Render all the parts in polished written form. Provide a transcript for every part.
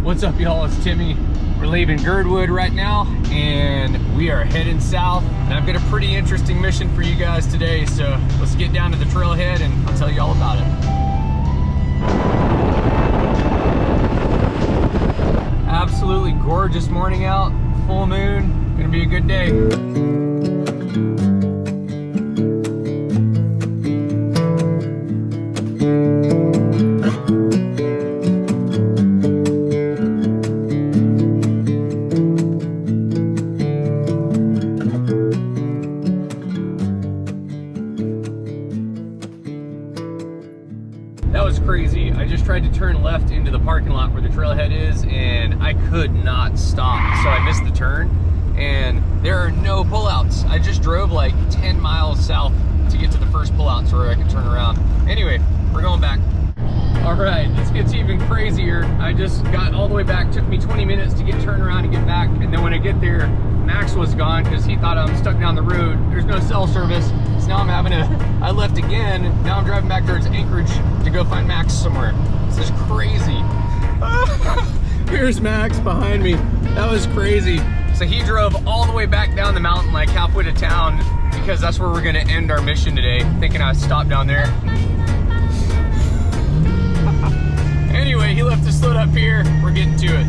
What's up, y'all? It's Timmy. We're leaving Girdwood right now, and we are heading south. And I've got a pretty interesting mission for you guys today, so let's get down to the trailhead and I'll tell you all about it. Absolutely gorgeous morning out, full moon, gonna be a good day. That was crazy. I just tried to turn left into the parking lot where the trailhead is, and I could not stop. So I missed the turn, and there are no pullouts. I just drove like 10 miles south to get to the first pullout so where I could turn around. Anyway, we're going back. All right, this gets even crazier. I just got all the way back. Took me 20 minutes to get turned around and get back. And then when I get there, Max was gone because he thought I'm stuck down the road. There's no cell service. So now I'm having I left again. Now I'm driving back towards Anchorage to go find Max somewhere. This is crazy. Here's Max behind me. That was crazy. So he drove all the way back down the mountain, like halfway to town, because that's where we're gonna end our mission today, thinking I'd stop down there. Anyway, he left us sled up here. We're getting to it.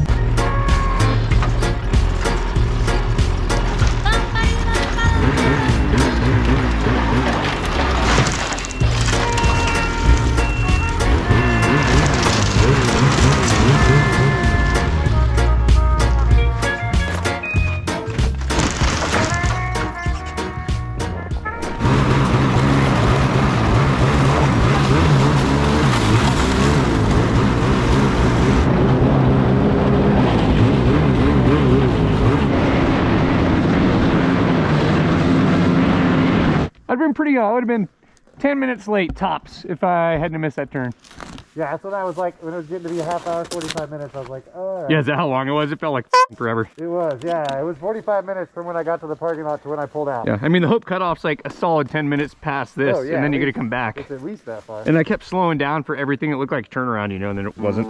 I would have been 10 minutes late tops if I hadn't missed that turn. Yeah, that's what I was like when it was getting to be a half hour, 45 minutes. I was like, oh. Yeah, is that how long it was? It felt like forever. It was, yeah. It was 45 minutes from when I got to the parking lot to when I pulled out. Yeah, I mean, the Hope cutoff's like a solid 10 minutes past this, yeah, and then you got to come back. It's at least that far. And I kept slowing down for everything. It looked like a turnaround, you know, and then it wasn't.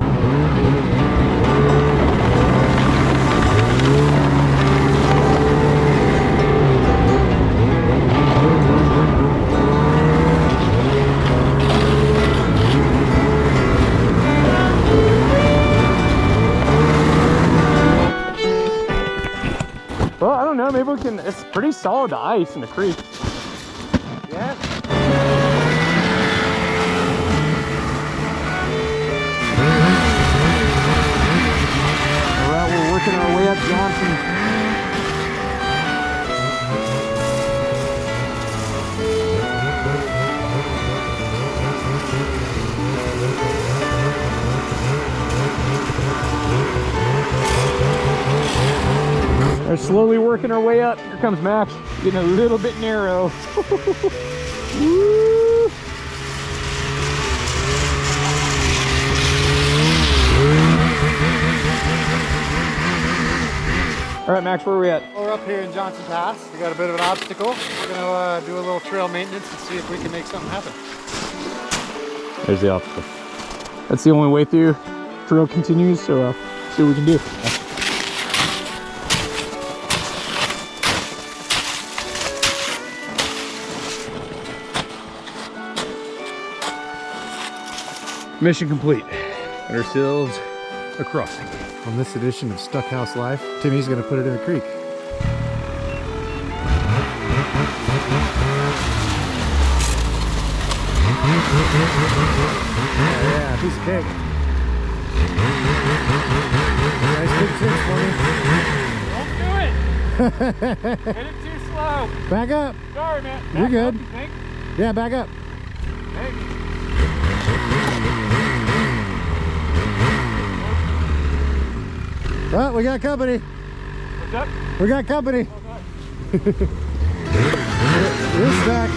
Well, I don't know, maybe we can, it's pretty solid ice in the creek. Yeah. All right, we're working our way up Johnson. We're slowly working our way up. Here comes Max, getting a little bit narrow. Woo. All right, Max, where are we at? We're up here in Johnson Pass. We got a bit of an obstacle. We're gonna do a little trail maintenance and see if we can make something happen. There's the obstacle. That's the only way through. Trail continues, so see what we can do. Mission complete. Got ourselves a crossing. On this edition of Stuck House Life, Timmy's gonna put it in a creek. Yeah, piece of cake. Nice big fish for me. Don't do it! Hit it too slow. Back up. Sorry, man. You're good. You think? Yeah, back up. Thanks. Well, we got company. What's up? We got company. You're stuck.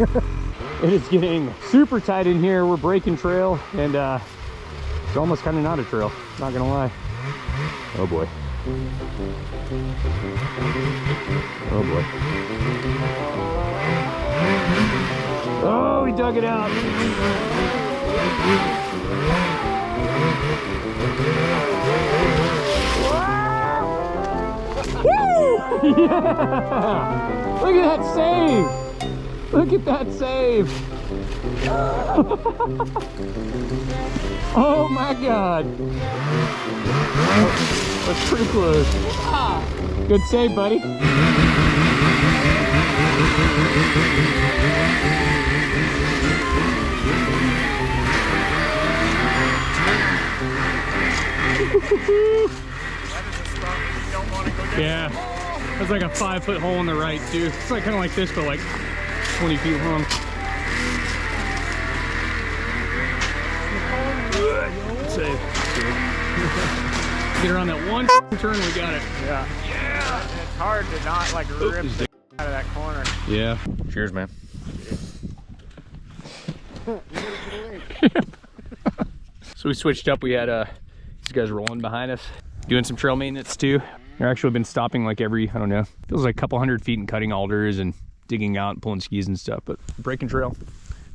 It is getting super tight in here. We're breaking trail, and it's almost kind of not a trail, not gonna lie. Oh boy. Oh boy. Oh, we dug it out. Woo! Yeah! Look at that save! Look at that save! Oh my God! That's pretty close. Ah, good save, buddy. Yeah, that's like a 5-foot hole in the right too. It's like kind of like this, but like 20 feet long. Save. Get around that one turn, we got it. Yeah. Yeah. It's hard to not like rip the out of that corner. Yeah. Cheers, man. So we switched up. We had these guys rolling behind us, doing some trail maintenance too. They've actually been stopping like every, I don't know, feels like a couple hundred feet and cutting alders and digging out and pulling skis and stuff, but breaking trail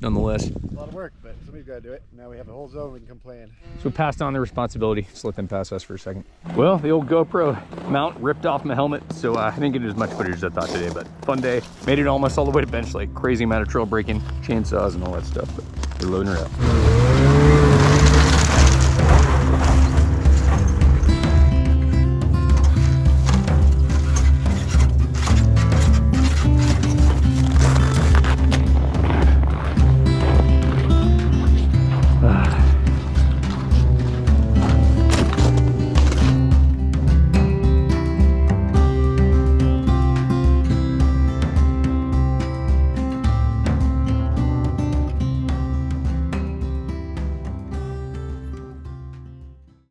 nonetheless. A lot of work, but somebody's got to do it. Now we have the whole zone, we can come play in. So we passed on the responsibility. Just let them pass us for a second. Well, the old GoPro mount ripped off my helmet, so I didn't get as much footage as I thought today, but fun day. Made it almost all the way to bench, like crazy amount of trail breaking, chainsaws and all that stuff, but we're loading her up.